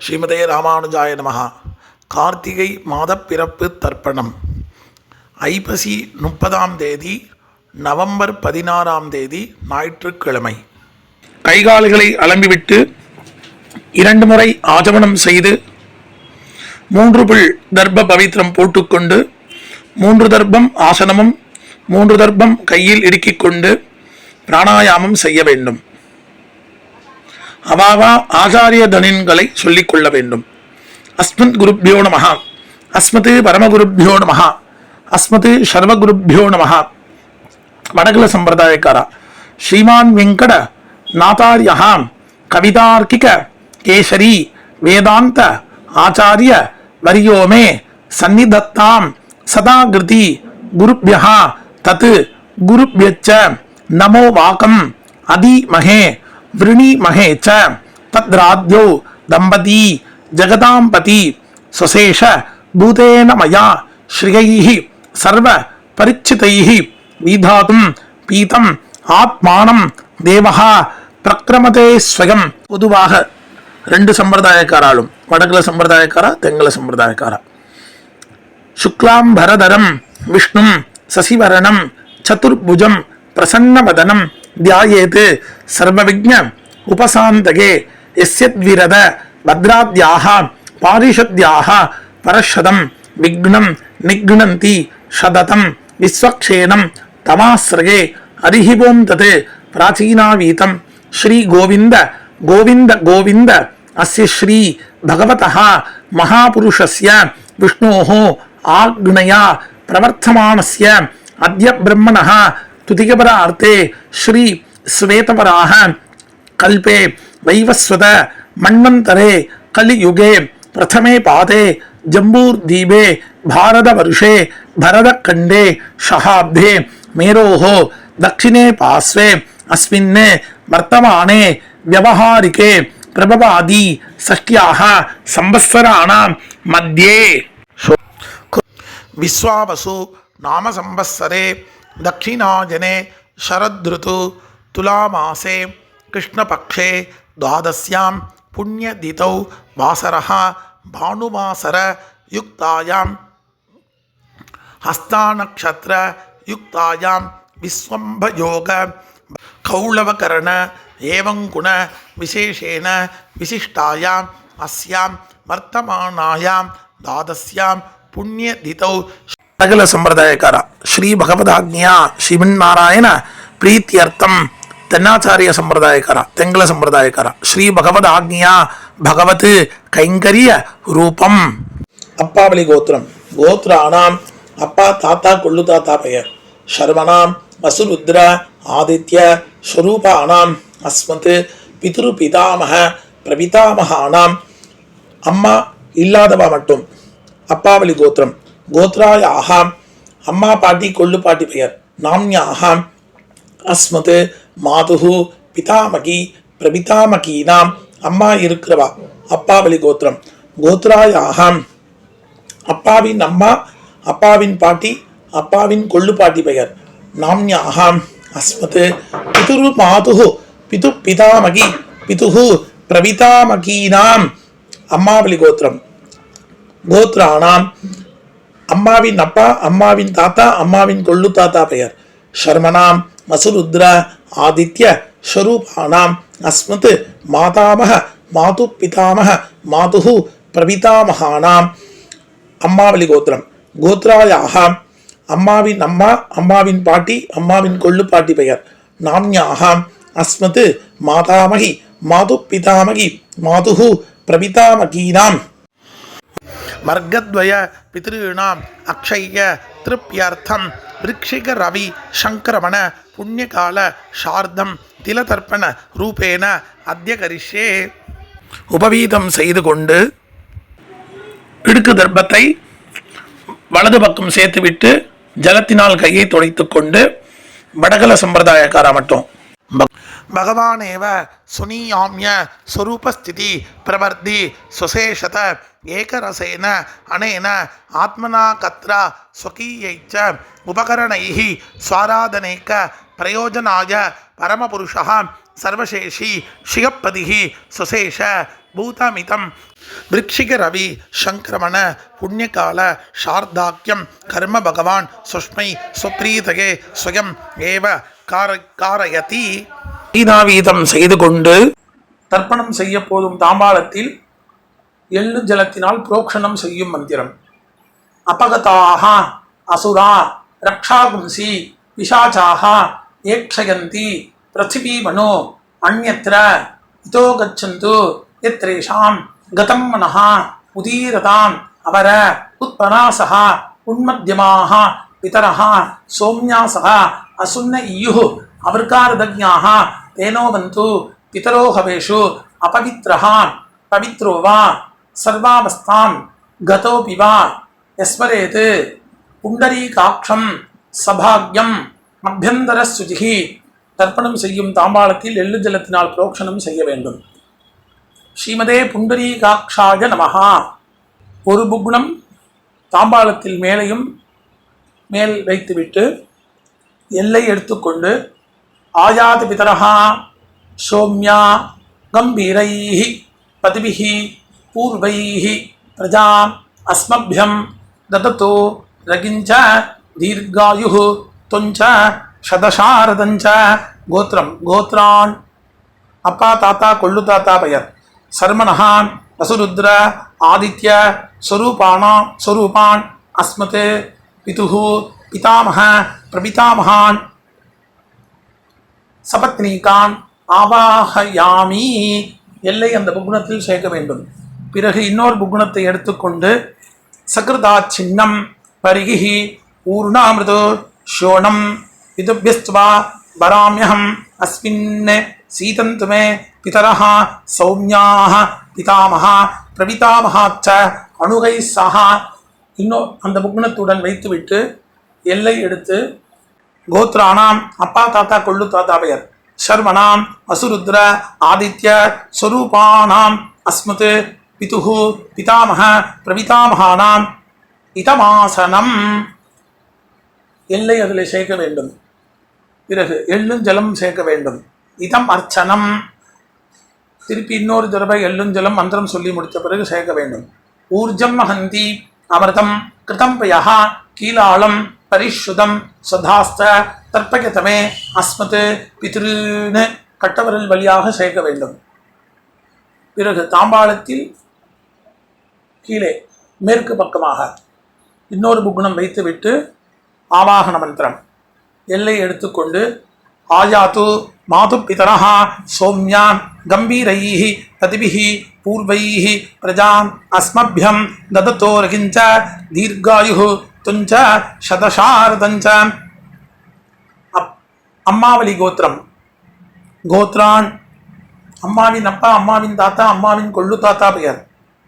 ஸ்ரீமதே ராமானுஜாய நமஹ. கார்த்திகை மாதப்பிறப்பு தர்ப்பணம். ஐப்பசி 30ஆம் தேதி, நவம்பர் 16ஆம் தேதி ஞாயிற்றுக்கிழமை. கைகால்களை அலம்பிவிட்டு 2 முறை ஆஜமனம் செய்து 3 புல் தர்ப்ப பவித்திரம் போட்டுக்கொண்டு 3 தர்ப்பம் ஆசனமும் 3 தர்ப்பம் கையில் இடுக்கிக் கொண்டு பிராணாயாமம் செய்ய வேண்டும். அவாவா ஆச்சாரிய தனின்களை சொல்லிக் கொள்ள வேண்டும். அஸ்மத் குருப்யோ நமஹ, அஸ்மத் பரமகுருப்யோ நமஹ, அஸ்மத் சர்வகுருப்யோ நமஹ. வடகுல சம்பிரதாயக்காரா ஸ்ரீமான் வெங்கட நாதார்யா கவிதார்க்கிக கேசரி வேதாந்த ஆச்சாரிய வரியோமே சந்நிதத்தாம் சதாகிருதி குருப்யஹ தத் குருப்யச்ச நமோ வாகம் அதிமஹே விருணிமஹே ச தத்ராத்யோ தம்பதி ஜகதாம்பதி சுசேஷ பூதேன மயா ஸ்ரீயைஹ சர்வ பரிச்சிதைஹ விதாதும் பீதம் ஆத்மானம் தேவஹ பிரக்ரமதே ஸ்வயம். பொதுவாக 2 சம்பிரதாயக்காராலும், வடகுல சம்பிரதாயக்காரா தெங்கல சம்பிரதாயக்காரா, சுக்லாம் பரதரம் விஷ்ணும் சசிவரணம் சதுர்புஜம் பிரசன்னவதனம் தியாயேத் சர்வவிக்ஞ உபசாந்தகே யஸ்யத்விரத பத்ராத்யாஹ பாரிஷத்யாஹ பரஷதம் விக்னம் நிக்னந்தி சததம் விஸ்வக்ஷேனம் தமாஸ்ரயே ஹரிஹிவோம் தத் பிராச்சீனாவீதம் ஸ்ரீ கோவிந்த கோவிந்த கோவிந்த அஸ்ய ஸ்ரீ பகவதः மகாபுருஷஸ்ய விஷ்ணோः ஆக்ஞயா பிரவர்த்தமானஸ்ய அத்ய பிரம்மணः துதிகபரார்த்தே ஸ்ரீ ஸ்வேதவராஹ கல்பே வைவஸ்வத மன்வந்தரே கலியுகே பிரதமே பாதே ஜம்பூர்தீபே பாரதவர்ஷே பரதக்கண்டே ஷஹாப்தே மேரோஹ தக்ஷிணே பாஸ்வே அஸ்மின் வர்த்தமானே வியவஹாரிகே பிரபவாதி ஷஷ்ட்யாஹ சம்பஸ்வராணாம் மத்யே விஸ்வாவசு நாம சம்பஸ்வரே தக்ஷிணாஜனே சரத்ருது துலாமாசே கிருஷ்ணபக்ஷே துவாதஸ்யாம் புண்ணியதிதௌ வாசரஹ பானுவாசர யுக்தாயாம் ஹஸ்தாநக்ஷத்ர யுக்தாயாம் விஸ்வம்பயோக கௌளவகரண ஏவங்குண விசேஷேன விசிஷ்டாயாம் அஸ்யாம் வர்த்தமானாயாம் துவாதஸ்யாம் புண்ணியதிதௌ. வடகுல சம்பிரதாயக்காரா ஸ்ரீ பகவதாக்ஞா ஸ்ரீமன்னாராயண பிரீத்தியர்த்தம். தென்னாச்சாரிய சம்பிரதாயக்காரா தெங்கல சம்பிரதாயக்காரா ஸ்ரீ பகவதாக்ஞா பகவத் கைங்கரிய ரூபம். அப்பாவளி கோத்திரம். கோத்ராணாம் அப்பா தாத்தா கொள்ளு தாத்தா பெயர். சர்வணாம் வசுருத்ர ஆதித்ய ஸ்வரூபானாம் அஸ்மத் பிதுரு பிதாமக பிரபிதாமகானாம். அம்மா இல்லாதவா மட்டும். அப்பாவளி கோத்திரம். கோத்ராயாக அம்மா பாட்டி கொள்ளு பாட்டி பெயர். நாம்யாஹாம் அஸ்மத் மாதுஹு பிதாமகி பிரபிதாமகீனாம். அம்மா இருக்கிறவா அப்பாவளி கோத்திரம். கோத்ராயாஹாம் அப்பாவின் அம்மா அப்பாவின் பாட்டி அப்பாவின் கொள்ளு பாட்டி பெயர். நாம்யாஹாம் அஸ்மத் பிதுரு மாதுஹு பிது பிதாமகி பிதுஹு பிரபிதாமகீனாம். அம்மாவளி கோத்திரம். கோத்ராணாம் அம்மாவின் அப்பா அம்மாவின் தாத்தா அம்மாவின் கொள்ளு தாத்தா பெயர். சர்மனாம் வசுருத்ர ஆதித்ய ஸ்வரூபானாம் அஸ்மத் மாதாமக மாது பிதாமக மாதுஹு பிரபிதாமகானாம். அம்மாவளி கோத்திரம். கோத்ராயாக அம்மாவின் அம்மா அம்மாவின் பாட்டி அம்மாவின் கொள்ளு பாட்டி பெயர். நாம்யாஹாம் அஸ்மத் மாதாமகி மாது பிதாமகி மாதுஹு பிரபிதாமகீனாம். மர்கத்வய பித்ருணாம் அக்ஷய திருப்யர்த்தம் விருக்ஷிக ரவி சங்கரமண புண்ணியகால சார்தம் திலதர்ப்பண ரூபேன அத்ய கரிஷ்யே. உபவீதம் செய்து கொண்டு இடுக்கு தர்ப்பத்தை வலது பக்கம் சேர்த்துவிட்டு ஜலத்தினால் கையை துடைத்து கொண்டு வடகல சம்பிரதாயக்காரா மட்டும் பகவானேவ சுனியாம்ய ஸ்வரூபஸ்திதி பிரவர்த்தி சுசேஷத ஏகரசேன அனேன ஆத்மனா கத்ரா ஸ்வகீயைச்ச உபகரணைஹ ஸ்வாராதனேக பிரயோஜனாய பரமபுருஷः சர்வசேஷி ஸ்ரீயப்பதிஹ சுசேஷ பூதமிதம் விருக்ஷிக ரவி சங்கிரமண புண்ணியகால சார்தாக்கியம் கர்ம பகவான் சுஷ்மை சுப்ரீதகே ஸ்வயம் ஏவ காரயதி. வீதாவீதம் செய்து கொண்டு தர்ப்பணம் செய்ய போதும் தாம்பாளத்தில் எள்ளு ஜலத்தினால் புரோக்ஷணம் செய்யும் மந்திரம். அபகதாக அசுரா ரக்ஷாகும்சி பிசாசாக ஏக்ஷயந்தி பிருத்திவீமனோ அந்யத்ர இதோ கச்சந்து யத்ரேஷாம் கதம் மனஹ உதீரதாம் அவர உத்பராசஹ உன்மத்யமாஹ பிதரஹ சோம்யாசஹ அசுன்ன இயுः அவர்காரதஜ்ஞாஹ தேனோவந்து பிதரோ ஹவேஷு அபவித்ரஹ பவித்ரோ வா சர்வாவஸ்தாம் கதோபி வா யஸ்மரேத் புண்டரீகாட்சம் சபாக்யம் அபியந்தர சுஜிஹி. தர்ப்பணம் செய்யும் தாம்பாளத்தில் எள்ளு ஜலத்தினால் புரோக்ஷணம் செய்ய வேண்டும். ஸ்ரீமதே புண்டரீகாட்சாய நமஹா. ஒரு புக்னம் தாம்பாளத்தில் மேலையும் மேல் வைத்துவிட்டு எல்லை எடுத்துக்கொண்டு ஆயாத பிதரஹா சோம்யா கம்பீரைஹி பதிபிஹி பூர்வைஹி பிரஜாம் அஸ்மப்யம் தததோ ரகிஞ்ச தீர்காயுः தொஞ்ச சதசாரதஞ்ச. கோத்திரம் கோத்ரான் அப்பா தாத்தா கொள்ளு தாத்தா பெயர். சர்மனஹான் வசுருத்ர ஆதித்ய ஸ்வரூபான் அஸ்மத் பிதுஹு பிதாமஹ பிரபிதாமஹான் சபத்னீகான் ஆவாஹயாமி. எல்லை அந்த புகுணத்தில் சேர்க்க வேண்டும். பிறகு இன்னொரு புகுணத்தை எடுத்துக்கொண்டு சகிருதா சின்னம் பரிகி ஊர்ணாமிருதோ ஷோணம் விதுபியஸ்துவா வராம்யஹம் அஸ்மின் சீதந்துமே பிதரஹ சௌம்யாஹ பிதாமஹ பிரபிதாமஹாச்ச அணுகை சஹா. இன்னும் அந்த புக்னத்துடன் வைத்துவிட்டு எல்லை எடுத்து கோத்ரானாம் அப்பா தாத்தா கொள்ளு தாத்தா பெயர். சர்மனாம் வசுருத்ர ஆதித்ய ஸ்வரூபானாம் அஸ்மத் பிதுஹு பிதாமஹ பிரபிதாமஹானாம் இதமாசனம். எல்லை அதில் சேர்க்க வேண்டும். பிறகு எள்ளும் ஜலம் சேர்க்க வேண்டும். இதம் அர்ச்சனம். திருப்பி இன்னொரு தடவை எள்ளும் ஜலம் மந்திரம் சொல்லி முடித்த பிறகு சேர்க்க வேண்டும். ஊர்ஜம் மகந்தி அமிர்தம் கிருதம் பயஹ கீலாளம் பரிஷுதம் சதாஸ்த தர்ப்பகதமே அஸ்மத் பித்ருன்னு கட்டவரல் வழியாக சேர்க்க வேண்டும். பிறகு தாம்பாளத்தில் கீழே மேற்கு பக்கமாக இன்னொரு புகுணம் வைத்துவிட்டு ஆவாகன மந்திரம் எல்லை எடுத்துக்கொண்டு ஆயாத்து மாது பிதரஹ சௌம்யான் கம்பீரைஹி பதிபிஹி பூர்வைஹி பிரஜாம் அஸ்மப்யம் தததோ ரகிஞ்ச தீர்காயுः துஞ்ச சதசாரதஞ்ச. அம்மாவளி கோத்திரம் கோத்ரான் அம்மாவின் அப்பா அம்மாவின் தாத்தா அம்மாவின் கொள்ளு தாத்தா பெயர்.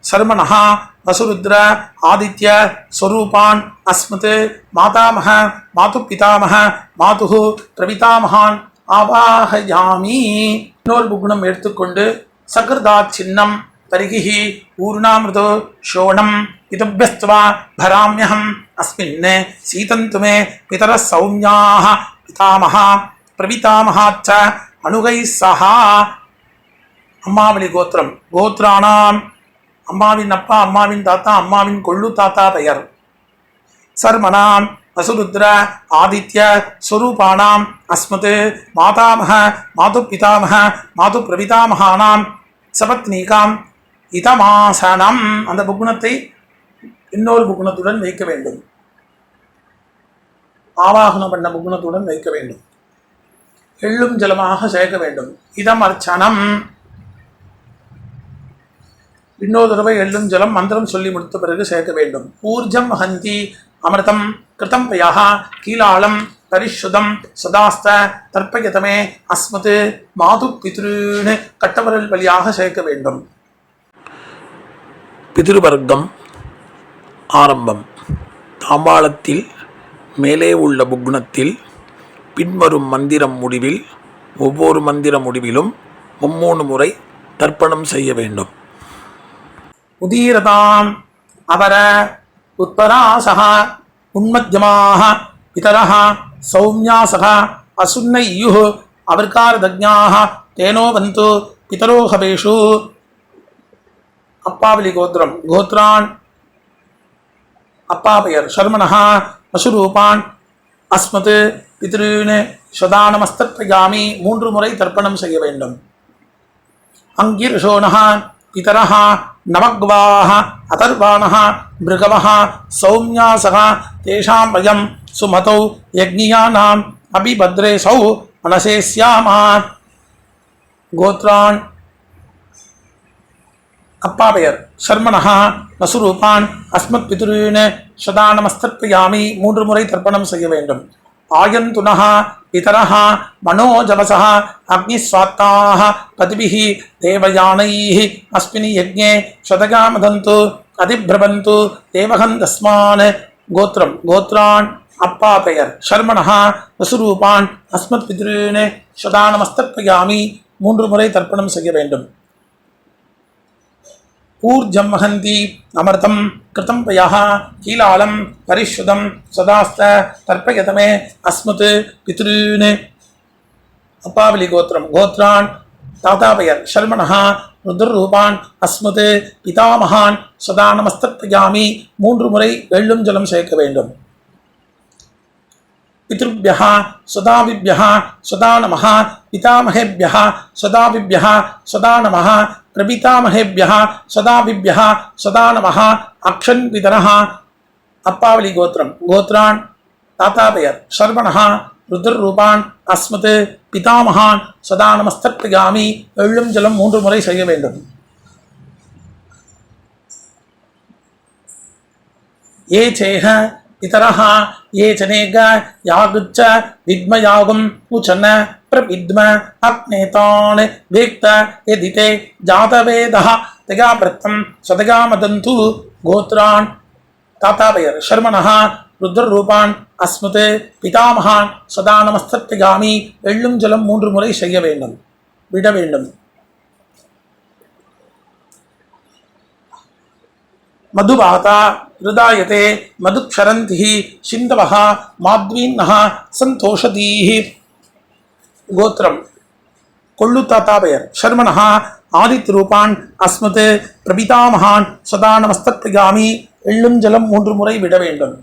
சர்மனஹா வசுருத்ர ஆதித்ய ஸ்வரூபான் அஸ்மத் மாதாமஹ மாது பிதாமஹ மாதுஹு பிரபிதாமஹான் ஆவாஹயாமி. இன்னொரு புகுணம் எடுத்துக்கொண்டு சகிருதா சின்னம் பரிகி ஊர்ணாமிருதோ ஷோணம் பிதுபியஸ்துவா பராம்யஹம் அஸ்மின் சீதந்துமே பிதர சௌம்யாஹ பிதாமஹ பிரபிதாமஹாச்ச அணுகை சஹா. அம்மாவளி கோத்திரம் கோத்ரானாம் அம்மாவின் அப்பா அம்மாவின் தாத்தா அம்மாவின் கொள்ளு தாத்தா பெயர். சர்மனாம் வசுருத்ர ஆதித்ய ஸ்வரூபானாம் அஸ்மத் மாதாமஹ மாது பிதாமஹ மாது பிரபிதாமஹானாம் சபத்னீகாம் இதமாசனம். அந்த புகுணத்தை இன்னொரு புகுணத்துடன் வைக்க வேண்டும். ஆவாகனம் பண்ண புகுணத்துடன் வைக்க வேண்டும். எள்ளும் ஜலமாக சேர்க்க வேண்டும். இதம் அர்ச்சனம். இன்னொரு தடவை எள்ளும் ஜலம் மந்திரம் சொல்லி முடித்த பிறகு சேர்க்க வேண்டும். ஊர்ஜம் ஹந்தி அமிர்தம் கிருதம் பயஹ கீலாளம் பரிஷுதம் சதாஸ்த தர்ப்பயதமே அஸ்மத் மாது பித்ருன்னு கட்டவரல் வழியாக சேர்க்க வேண்டும். பிதிருவர்க்கம் ஆரம்பம். தாம்பாளத்தில் மேலே உள்ள புக்னத்தில் பின்வரும் மந்திரம் முடிவில் ஒவ்வொரு மந்திர முடிவிலும் 3 முறை தர்ப்பணம் செய்ய வேண்டும். உதீரதாம் அவர உத்பராசஹ உன்மத்யமாஹ பிதரஹ சௌம்யாசஹ அசுன்ன இயுः அவர்காரதஜ்ஞாஹ தேனோ வந்து பிதரோ ஹவேஷு. அப்பாவலி கோத்திரம் கோத்ரான் அப்பா பெயர் சர்மணஹா வசுரூபான் அஸ்மத் பித்ருன் சதானமஸ்தர்ப்பயாமி 3 முறை தர்ப்பணம் செய்ய வேண்டும். அங்கிர்ஷோணஹ பிதரஹ நவக்வாஹ அதர்வாணஹ மிருகவஹ சௌம்யாசஹ தேஷாம் வயம் சுமதௌ யக்ஞியானாம் அபிபத்ரே சௌ மனசேஸ்யாமா. கோத்ரான் அப்பா பெயர் சர்மணஹா வசுரூபான் அஸ்மத் பித்ருன் சதானமஸ்தர்ப்பயாமி 3 முறை தர்ப்பணம் செய்ய வேண்டும். ஆயந்துனஹ பிதரஹ மனோஜவசஹ அக்னிஸ்வாத்தாஹ பதிபிஹி தேவயானைஹ அஸ்மினி யஜ்ஞே சதகாமதந்து அதிப்ரபந்து தேவகந்தஸ்மான். கோத்ரம் கோத்ரான் அப்பா பெயர் சர்மணஹ வசுரூபான் அஸ்மத் பித்ருன் சதானமஸ்தர்ப்பயாமி 3 முறை தர்ப்பணம் செய்ய வேண்டும். ஊர்ஜம் வஹந்தி அமிர்தம் கிருதம் பயः கீலாலம் பரிஷுதம் சதாஸ்த தர்ப்பயதமே அஸ்மத் பித்ருன். அப்பாவலி கோத்திரம் கோத்ரான் தாத்தா பெயர் சர்மணஹ ருத்ரரூபான் அஸ்மத் பிதாமகான் சதானமஸ்தர்ப்பயாமி 3 முறை வெள்ளும் ஜலம் சேர்க்க வேண்டும். பித்ருभ्यः சதாவிभ्यः சதா நமः பிதாமகேभ्यः சதாவிभ्यः சதா நமः பிரபிதாமகேभ्यः சதாவிभ्यः சதா நமः அக்ஷன் பிதரஹ. அப்பாவலி கோத்திரம் கோத்ரான் தாத்தா பெயர் சர்வணஹ ருத்ரரூபான் அஸ்மத் பிதாமகான் சதானமஸ்தர்ப்பயாமி வெள்ளும் ஜலம் 3 முறை செய்ய வேண்டும். ஏ சேஹ பிதரஹ ஏ சனேக யாகுச்ச வித்மயாகும் உச்சன பிரவித்ம அக்னேதான் வேக்த எதிதே ஜாதவேதஹ தகாப்ரத்தம் சதகாமதந்து. கோத்ரான் தாத்தா பெயர் சர்மணஹ ருத்ரரூபான் அஸ்மத் பிதாமகான் சதானமஸ்தர்ப்பயாமி வெள்ளும் ஜலம் 3 முறை செய்ய வேண்டும் விட வேண்டும். மதுபாதா ஹிருதாயதே மதுக்ஷரந்திஹி சிந்தவஹ மாத்வீன்னஹ சந்தோஷதீஹி. கோத்திரம் கொள்ளு தாத்தா பெயர் சர்மணஹ ஆதித்யரூபான் அஸ்மத் பிரபிதாமகான் சதானமஸ்தர்ப்பயாமி வெள்ளும் ஜலம் 3 முறை விட வேண்டும்.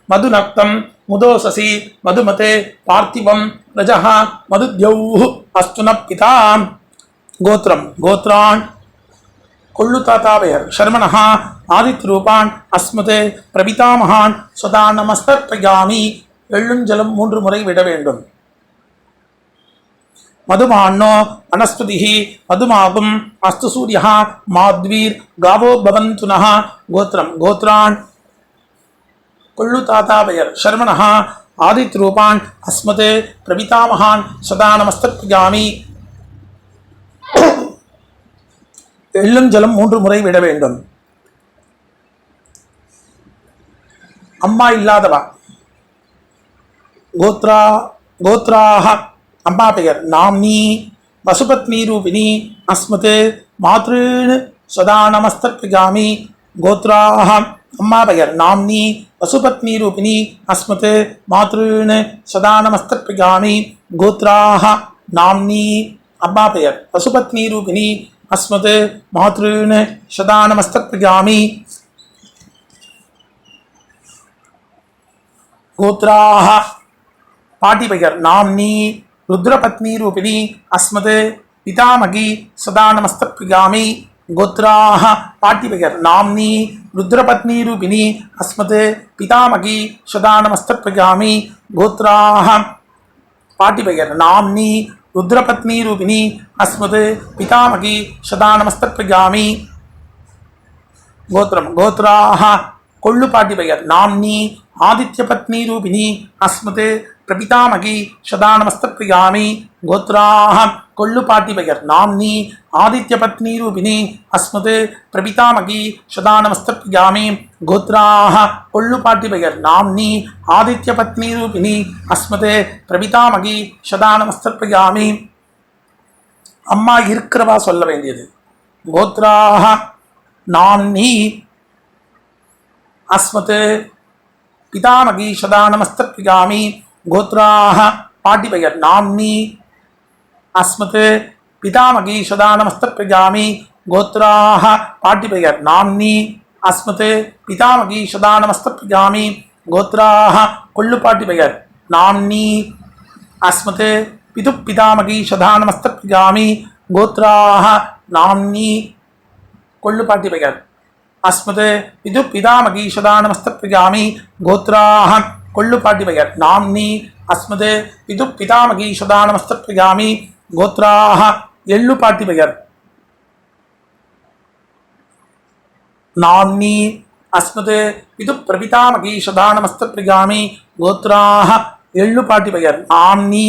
மதுநக்தம் முதோசசி மதுமதே பார்த்திவம் ரஜஹ மதுத்யௌஹ் அஸ்துன பிதா. கோத்திரம் கோத்ரான் கொள்ளு தாத்தா பெயர் சர்மணஹ ஆதித்யரூபான் அஸ்மத் பிரபிதாமகான் சதானமஸ்தர்ப்பயாமி வெள்ளும் ஜலம் 3 முறை விட வேண்டும். மதுமான்னோ வனஸ்பதிஹி மதுமாகும் அஸ்து சூரியஹ மாத்வீர் காவோ பவந்துனஹ. கோத்திரம் கோத்ரான் கொள்ளு தாத்தா பெயர் சர்மணஹ ஆதித்யரூபான் அஸ்மத் பிரபிதாமகான் சதானமஸ்தர்ப்பயாமி வெள்ளும் ஜலம் 3 முறை விட வேண்டும். அம்மா இல்லாதவா கோத்ராஹ அம்மா பெயர் நாம்னி வசுபத்னி ரூபிணி அஸ்மத் மாத்ருன் சதானமஸ்தர்ப்பயாமி. கோத்ராஹ அம்மா பெயர் நாம்னி வசுபத்னி ரூபிணி அஸ்மத் மாத்ருன் சதானமஸ்தர்ப்பயாமி. கோத்ராஹ நாம்னி அம்மா பெயர் வசுபத்னி ரூபிணி அஸ்மத் மாத்ருன் சதானமஸ்தர்ப்பயாமி. கோத்ராஹ பாட்டி பெயர் நாம்னி ருத்ரபத்னி ரூபிணி அஸ்மத் பிதாமகி சதானமஸ்தர்ப்பயாமி. கோத்ராஹ பாட்டி பெயர் நாம்னி ருத்ரபத்னி ரூபிணி அஸ்மத் பிதாமகி சதானமஸ்தர்ப்பயாமி. கோத்ராஹ பாட்டி பெயர் நாம்னி ருத்ரபத்னி ரூபிணி அஸ்மத் பிதாமகி சதானமஸ்தர்ப்பயாமி. கோத்திரம் கோத்ராஹ கொள்ளு பாட்டி பெயர் நாம்னி ஆதித்யபத்னி ரூபிணி அஸ்மத் பிரபிதாமகி சதானமஸ்தர்ப்பயாமி. கோத்ராஹ கொள்ளு பாட்டி பெயர் நாம்னி ஆதித்யபத்னி ரூபிணி அஸ்மத் பிரபிதாமகி சதானமஸ்தர்ப்பயாமி. கோத்ராஹ கொள்ளு பாட்டி பெயர் நாம்னி ஆதித்யபத்னி ரூபிணி அஸ்மத் பிரபிதாமகி சதானமஸ்தர்ப்பயாமி. அம்மா இருக்கிறவா சொல்ல வேண்டியது. கோத்ராஹ நாம்னி அஸ்மத் பிதாமகி சதானமஸ்தர்ப்பயாமி. கோத்ராஹ பாட்டி பெயர் நாம்னி அஸ்மத் பிதாமகி சதானமஸ்தர்ப்பயாமி. கோத்ராஹ பாட்டி பெயர் நாம்னி அஸ்மத் பிதாமகி சதா நமஸ்தப்யாமி கோத்ராஹ கொள்ளு பாட்டி பெயர் நாம்னி அஸ்மத் பிது பிதாமகி சதா நமஸ்தப்யாமி கோத்ராஹ நாம்னி கொள்ளு பாட்டி பெயர் அஸ்மத் பிது பிதாமகி சதா நமஸ்தப்யாமி கோத்ராஹ கொள்ளு பாட்டி பெயர் நாம்னி அஸ்மத் பிது பிதாமகி சதா நமஸ்தப்யாமி கோத்ராஹ எள்ளு பாட்டி பெயர் நாம்னி அஸ்மத் பிது பிரபிதாமகி சதா நமஸ்தப்யாமி கோத்ராஹ எள்ளு பாட்டி பெயர் நாம்னி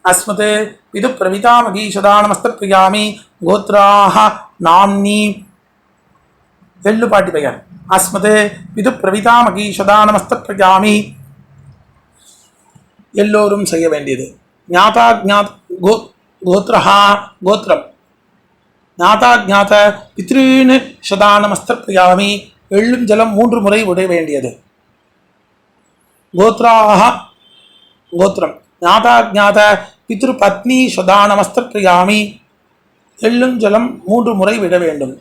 அஸ்மத் பிது பிரபிதாமகி சதா நமஸ்தப்யாமி கோத்ராஹ நாம்னி எள்ளு பாட்டி பெயர் அஸ்மத் பிது பிரபிதாமகி சதா நமஸ்தப்யாமி எல்லோரும் செய்ய வேண்டியது ஞாதா ஞாத் கோத்ரஹா கோத்ரம் ஞாதா ஞாத பித்ருன்னு சதா நமஸ்தப்யாமி எள்ளும் ஜலம் 3 முறை விட வேண்டியது கோத்ராஹ கோத்ரம் ஞாதா ஞாத பித்ரு பத்னி சதா நமஸ்தப்யாமி எள்ளும் ஜலம் 3 முறை விட வேண்டும்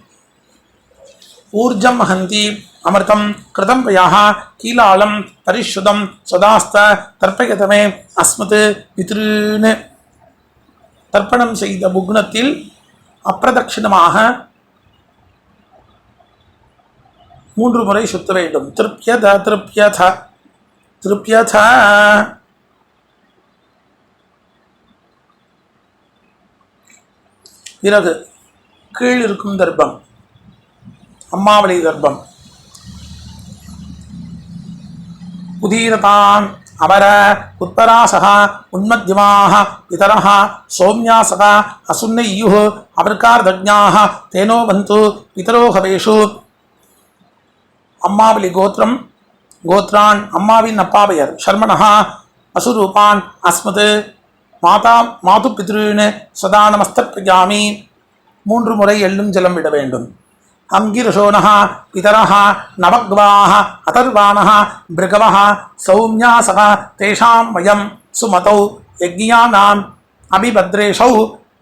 ஊர்ஜம் ஹந்தி அமிர்தம் கிருதம் பயாஹ கீலாலம் பரிஷுதம் சதாஸ்த தர்ப்பயதமே அஸ்மத் பித்ருன்னு தர்ப்பணம் செய்த புக்னத்தில் அப்பிரதட்சிணமாக 3 முறை சுத்த வேண்டும் திருப்யத திருப்யத திருப்யத பிறகு கீழ் இருக்கும் தர்ப்பம் அம்மாவளி தர்ப்பம் உதீரதான் அமர உத்தராசக உன்மத்யமாக பிதரः சௌம்யாசக அசுன்னையுः அபர்கார்தஜ்ஞாः தேனோ பந்து பிதரோ ஹவேஷு அம்மாவளி கோத்திரம் கோத்ரான் அம்மாவின் அப்பா பெயர் சர்மணः அசுரூபான் அஸ்மத் மாதா மாது பித்ருன்னு சதா நமஸ்தப்யாமி 3 முறை எள்ளும் ஜலம் விட வேண்டும் அங்கிரசோனः பிதரः நவக்வாः அதர்வாணः பிருகவः சௌம்யாசக தேஷாம் வயம் சுமதௌ யக்ஞானாம் அபிபத்ரேஷௌ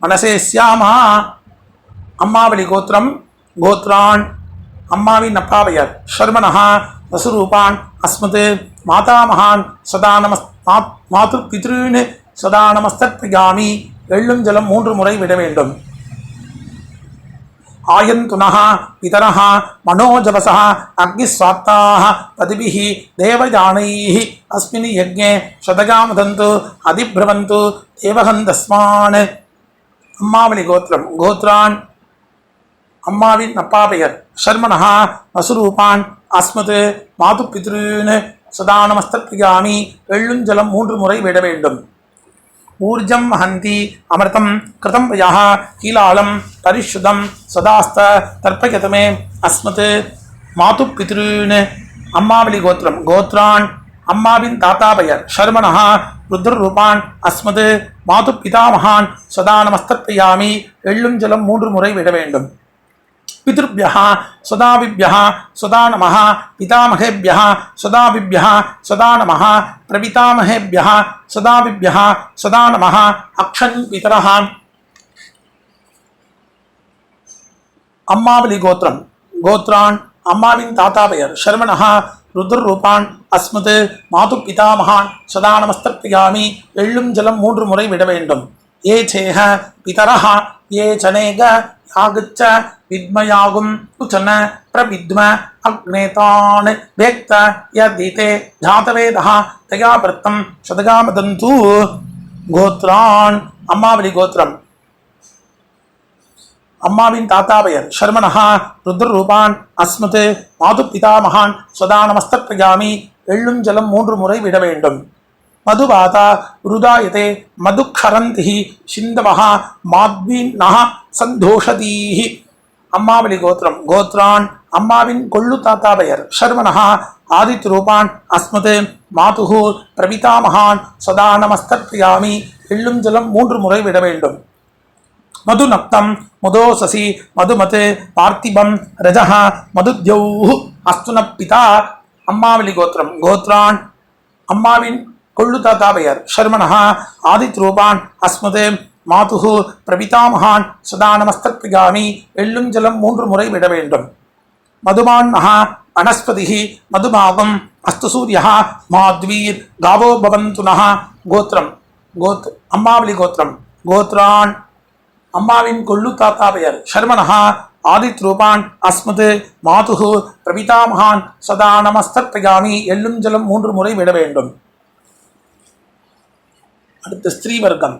மனசே ஸ்யாமா அம்மாவளி கோத்திரம் கோத்ரான் அம்மாவின் அப்பா பெயர் சர்மணः வசுரூபான் அஸ்மத் மாதாமகான் சதா மாது பித்ருன்னு சதா நமஸ்தப்யாமி எள்ளும் ஜலம் 3 முறை விட வேண்டும் ஆயந்துனः பிதரः மனோஜவசः அக்னிஸ்வாத்தாः பதிபிः தேவயானைः அஸ்மின் யஜ்ஞே சதகாமதந்து அதிப்ரவந்து தேவகந்தஸ்மான் அம்மாவளி கோத்திரம் கோத்ரான் அம்மாவின் அப்பா பெயர் சர்மணः வசுரூபான் அஸ்மத் மாது பித்ருன்னு சதா நமஸ்தப்யாமி எள்ளும் ஜலம் 3 முறை விட வேண்டும் ஊர்ஜம் ஹந்தி அமிர்தம் கிருதம் பயாஹ கீலாலம் பரிஷுதம் சதாஸ்த தர்ப்பயதமே அஸ்மத் மாது பித்ருன்னு அம்மாவளி கோத்திரம் கோத்ரான் அம்மாவின் தாத்தா பெயர் சர்மணः ருத்ரரூபான் அஸ்மத் மாது பிதாமகான் சதா நமஸ்தப்யாமி எள்ளும் ஜலம் 3 முறை விட வேண்டும் பித்ருभ्यः சதாவிभ्यः சதா நமः பிதாமகேभ्यः சதாவிभ्यः சதா நமः பிரபிதாமகேभ्यः சதாவிभ्यः சதா நமः அக்ஷன் பிதரः அம்மாவளி கோத்திரம் கோத்ரான் அம்மாவின் தாத்தா பெயர் சர்மணः ருத்ரரூபான் அஸ்மத் மாது பிதாமகான் சதா நமஸ்தப்யாமி எள்ளும் ஜலம் 3 முறை விட வேண்டும் ஏ சேஹ பிதரः ஏ சனேக யாகச்ச வித்மயாகும் உச்சன பிரவித்ம அக்னேதான் வேக்த யதீதே ஜாதவேதः தயா பிரத்தம் சதகாமதந்து கோத்ரான் அம்மாவளி கோத்திரம் அம்மாவின் தாத்தா பெயர் சர்மணः ருத்ரரூபான் அஸ்மத் மாது பிதாமகான் சதா நமஸ்தப்யாமி எள்ளும் ஜலம் 3 முறை விட வேண்டும் மதுவாதா ருதாயதே மதுக்ஷரந்திஹி சிந்தவஹ மாத்வீன்னஹ சந்தோஷதீஹி அம்மாவளி கோத்திரம் கோத்ரான் அம்மாவின் கொள்ளு தாத்தா பெயர் சர்மணः ஆதித்ரூபான் அஸ்மத் மாதுஹு பிரபிதாமகான் சதா நமஸ்தப்யாமி எள்ளும் ஜலம் 3 முறை விட வேண்டும் மதுநக்தம் மதோசசி மதுமத் பார்த்திபம் ரஜஹ மதுத்யௌஹ் அஸ்துன பிதா அம்மாவளி கோத்திரம் கோத்ரான் அம்மாவின் கொள்ளு தாத்தா பெயர் சர்மணः ஆதித்ரூபான் அஸ்மத் மாதுஹு பிரபிதாமகான் சதா நமஸ்தத்பிகாமி. எள்ளும் ஜலம் 3 முறை விட வேண்டும். மதுமான்னஹா வனஸ்பதிஹி மதுமாவம் அஸ்து சூர்யா மாத்வீர் காவோ பவந்துனஹ. கோத்திரம் அம்மாவளி கோத்திரம். கோத்ரான் அம்மாவின் கொள்ளு தாத்தா பெயர். ஷர்மனஹா ஆதித் ரூபான் அஸ்மது மாதுஹு பிரபிதாமகான் சதா நமஸ்தத்பிகாமி. எள்ளும் ஜலம் 3 முறை விட வேண்டும். அடுத்த ஸ்திரீ வர்க்கம்.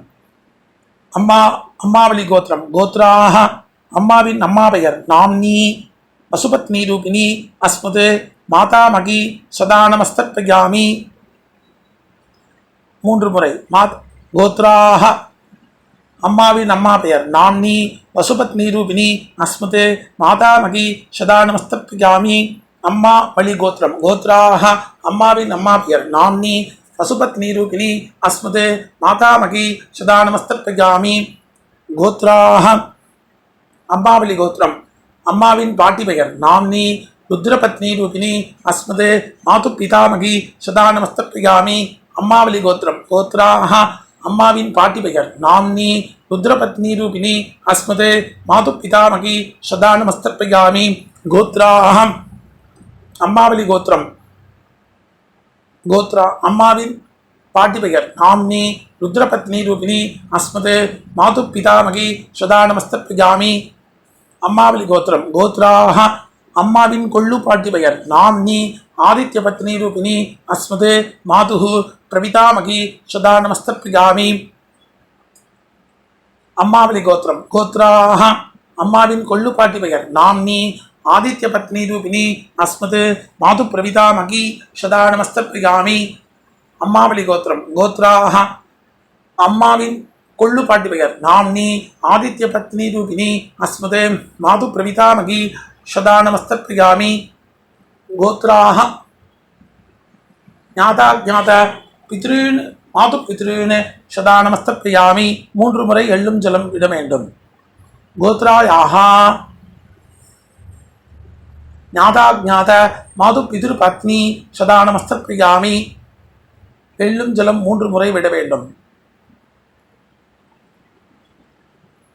அம்மாவளி கோத்திரம். கோத்ராஹ அம்மாவின் அம்மா பெயர். நாம்னி பசுபத்னி ரூபிணி அஸ்மது மாதாமகி சதா நமஸ்தத்பிகாமி. 3 முறை. கோத்ராஹ அம்மாவின் அம்மா பெயர். நாம்னி பசுபத்னி ரூபிணி அஸ்மது மாதாமகி சதா நமஸ்தத்பிகாமி. அம்மா வழி கோத்திரம். கோத்ராஹ அம்மாவின் அம்மா பெயர். நாம்னி பசுபத்னி ரூபிணி அஸ்மது மாதாமகி சதா நமஸ்தத்பிகாமி. கோத்ராஹ அம்மாவளி கோத்திரம். அம்மாவின் பாட்டி பெயர். நாம்னி ருத்ரபத்னி ரூபிணி அஸ்மது மாது பிதாமகி சதா நமஸ்தத்பிகாமி. அம்மாவளி கோத்திரம். கோத்ராஹ அம்மாவின் பாட்டி பெயர். நாம்னி ருத்ரபத்னி ரூபிணி அஸ்மது மாது பிதாமகி சதா நமஸ்தத்பிகாமி. கோத்ராஹ அம்மாவளி கோத்திரம். அம்மாவின் பாட்டி பெயர். நாம்னி ருத்ரபத்னி ரூபிணி அஸ்மது மாது பிதாமகி சதா நமஸ்தத்பிகாமி. அம்மாவளி கோத்திரம். கோத்ராஹ அம்மாவின் கொள்ளு பாட்டி பெயர். நாம்னி ஆதித்ய பத்னி ரூபிணி அஸ்மது மாதுஹு பிரபிதாமகி சதா நமஸ்தத்பிகாமி. அம்மாவளி கோத்திரம். கோத்ராஹ அம்மாவின் கொள்ளு பாட்டி பெயர். நாம்னி ஆதித்ய பத்னி ரூபிணி அஸ்மது மாது பிரபிதாமகி சதா நமஸ்தத்பிகாமி. அம்மாவளி கோத்திரம். கோத்ராஹ அம்மாவின் கொள்ளு பாட்டி பெயர். நாம்னி ஆதித்ய பத்னி ரூபிணி அஸ்மது மாது பிரபிதாமகி சதா நமஸ்தத்பிகாமி. கோத்ராஹ ஞாதா பித்ருன் மாது பித்ருன் சதா நமஸ்தத்பிகாமி. 3 முறை எள்ளும் ஜலம் விட வேண்டும். கோத்ராயாஹா ஞாதா மாது பிதிரு பத்னி சதா நமஸ்தத்பிகாமி. எள்ளும் ஜலம் 3 முறை விட வேண்டும்.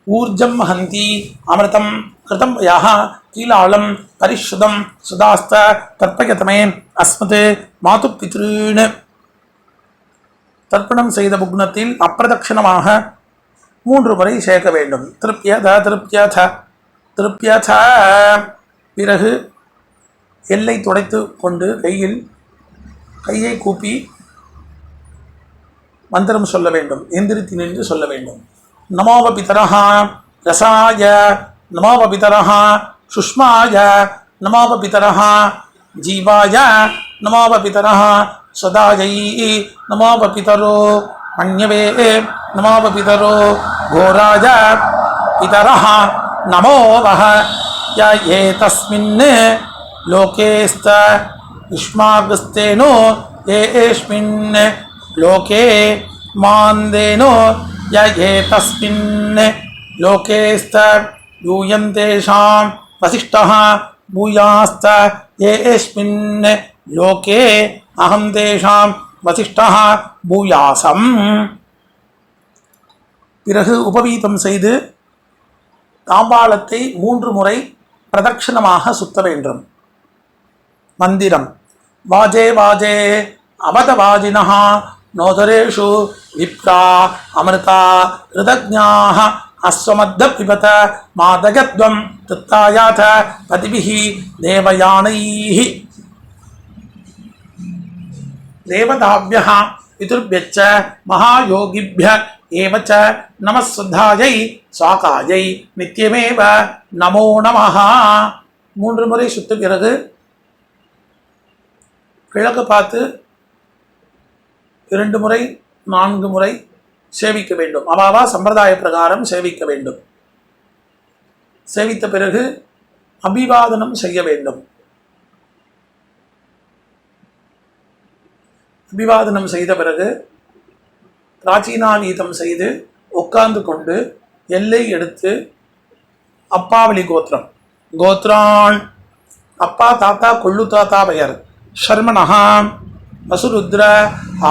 ஊர்ஜம் ஹந்தி அமிர்தம் கிருதம் யஹ கீலாளம் பரிஷுதம் சுதாஸ்த தர்ப்பயதமே அஸ்மது மாது பித்ருன். தர்ப்பணம் செய்த புக்னத்தில் அப்பிரதட்சணமாக 3 முறை சேர்க்க வேண்டும். திருப்யத. பிறகு எல்லை துடைத்து கொண்டு கையை கூப்பி மந்திரம் சொல்ல வேண்டும். எந்திரித்து நின்று சொல்ல வேண்டும். நமோவ பிதரஹ ரசாய நமோவ பிதரஹ சுஷ்மாய நமோவ பிதரஹ ஜீவாய நமோவ பிதரஹ சதாயை நமோவ பிதரோ மன்யவே நமோவ பிதரோ கோராய பிதரஹ நமோவஹ ய ஏதஸ்மின் லோகேஸ்த யுஷ்மாகஸ்தேனோ ஏஸ்மின் லோகே மாந்தேனோ ய ஏதஸ்மின் லோகேஸ்த யூயந்தேஷாம் வசிஷ்டः பூயாஸ்த ஏஸ்மின் லோகே அகம் தேஷாம் வசிஷ்டः பூயாசம். பிறகு உபவீதம் செய்து தாம்பாளத்தை 3 முறை பிரதட்சணமாக சுத்த வேண்டும். மந்திரம். வாஜே வாஜே அவதவாஜினः நோதரேஷு விப்ரா அமிர்தா ரிதஜ்ஞாः அஸ்வமத்த பிபத மாதகத்வம் தத்தாயாத பதிபிஹி தேவயானைः. தேவதாभ्यः பிதுர்भ्यश्च மகாயோகிभ्य ஏவச்ச நமஸ்சுத்தாயை சாகாயை நித்யமேவ நமோ நமஹ. 3 முறை சுத்த பிறகு கிழக்கு பார்த்து 2 முறை 4 முறை சேவிக்க வேண்டும். அவாவா சம்பிரதாய பிரகாரம் சேவிக்க வேண்டும். சேவித்த பிறகு அபிவாதனம் செய்ய வேண்டும். அபிவாதனம் செய்த பிறகு பிராச்சீனாவீதம் செய்து உட்கார்ந்து கொண்டு எல்லை எடுத்து அப்பாவளி கோத்திரம். கோத்ரான் அப்பா தாத்தா கொள்ளு தாத்தா பெயர். ஷர்மனஹா வசுருத்ர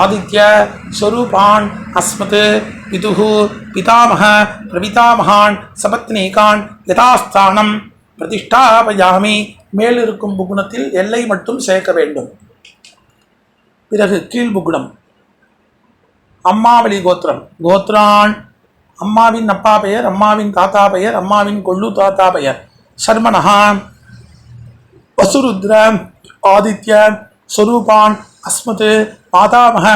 ஆதித்ய ஸ்வரூபான் அஸ்மத் பிதுஹு பிதாமக பிரபிதாமகான் சபத்னீகான் யதாஸ்தானம் பிரதிஷ்டாபயாமி. மேலிருக்கும் புகுணத்தில் எல்லை மட்டும் சேர்க்க வேண்டும். பிறகு கீழ்புகுணம் அம்மாவளி கோத்திரம். கோத்ரான் அம்மாவின் அப்பா பெயர், அம்மாவின் தாத்தா பெயர், அம்மாவின் கொள்ளு தாத்தா பெயர். சர்மனஹா வசுருத்ர ஆதித்ய ஸ்வரூபான் அஸ்மத் மாதாமக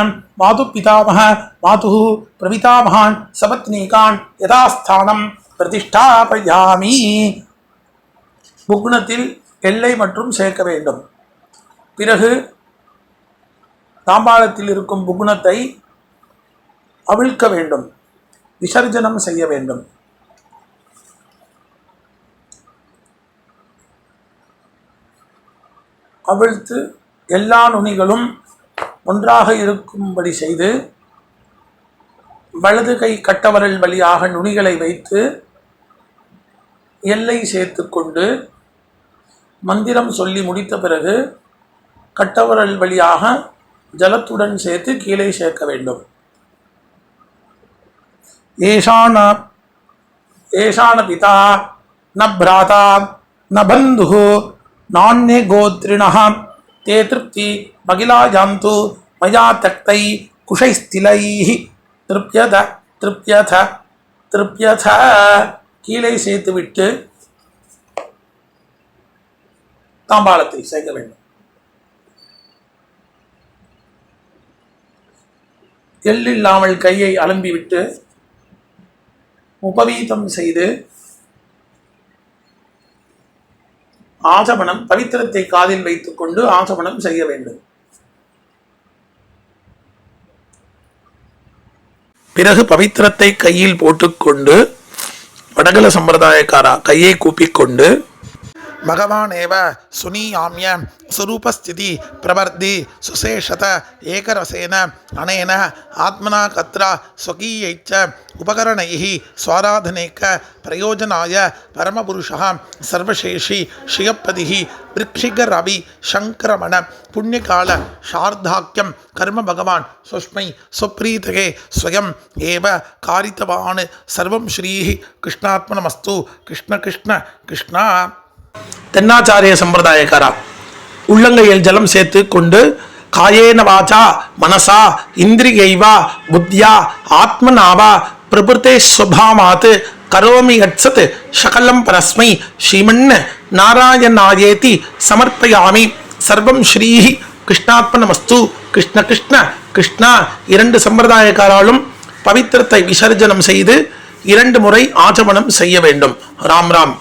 மாது பிதாமக மாது பிரபிதாமகான் சபத்னீகான் யதாஸ்தானம் பிரதிஷ்டாபயாமி. புகுணத்தில் எல்லை மற்றும் சேர்க்க வேண்டும். பிறகு தாம்பாளத்தில் இருக்கும் புகுணத்தை அவிழ்க்க வேண்டும், விசர்ஜனம் செய்ய வேண்டும். அவிழ்த்து எல்லா நுனிகளும் ஒன்றாக இருக்கும்படி செய்து வலது கை கட்டவரல் வழியாக நுனிகளை வைத்து எல்லை சேர்த்து கொண்டு மந்திரம் சொல்லி முடித்த பிறகு கட்டவரல் வழியாக ஜலத்துடன் சேர்த்து கீழே சேர்க்க வேண்டும். ஏஷான பிதா ந பிராதா ந பந்து நான்யே கோத்ரிணः தே திருப்தி மகிழாயாந்து மயா தக்தை குஷைஸ்திலைஹி திருப்யத திருப்யத திருப்யத. கீழே சேர்த்துவிட்டு தாம்பாளத்தை சேர்க்க வேண்டும். எள்ளில்லாமல் கையை அலம்பிவிட்டு உபவீதம் செய்து ஆசமனம் பவித்திரத்தை காதில் வைத்துக் கொண்டு ஆசமனம் செய்ய வேண்டும். பிறகு பவித்திரத்தை கையில் போட்டுக்கொண்டு வடகல சம்பிரதாயக்காரா கையை கூப்பிக்கொண்டு பகவான் ஏவ சுனீயாமிய சுரூபஸ்திதி பிரவர்த்தி சுசேஷத ஏகரசேன அனேன ஆத்மனா கத்ரா ஸ்வகீயைச்ச உபகரணைஹி ஸ்வாராதனேக பிரயோஜனாய பரமபுருஷः சர்வசேஷி ஸ்ரீயப்பதிஹி விருக்ஷிகரவி சங்கரமண புண்ணியகால சார்தாக்கியம் கர்ம பகவான் சுஷ்மை சுப்ரீதகே ஸ்வயம் ஏவ காரித்தவான் சர்வம் ஸ்ரீஹி கிருஷ்ணாத்மனமஸ்து. கிருஷ்ண கிருஷ்ண கிருஷ்ணா. தென்னாச்சாரிய சம்பிரதாயக்காரா உள்ளங்கையில் ஜலம் சேர்த்து கொண்டு காயேன வாச்சா மனசா இந்திரியைவா புத்தியா ஆத்மனாவா பிரபுத்தே ஸ்வபாமாத் கரோமி யத்சத் சகலம் பரஸ்மை ஸ்ரீமன் நாராயணாயேதி சமர்ப்பயாமி. சர்வம் ஸ்ரீஹி கிருஷ்ணாத்மனமஸ்து. கிருஷ்ண கிருஷ்ண கிருஷ்ணா. இரண்டு சம்பிரதாயக்காராலும் பவித்திரத்தை விசர்ஜனம் செய்து 2 முறை ஆச்சமனம் செய்ய வேண்டும். ராம் ராம்.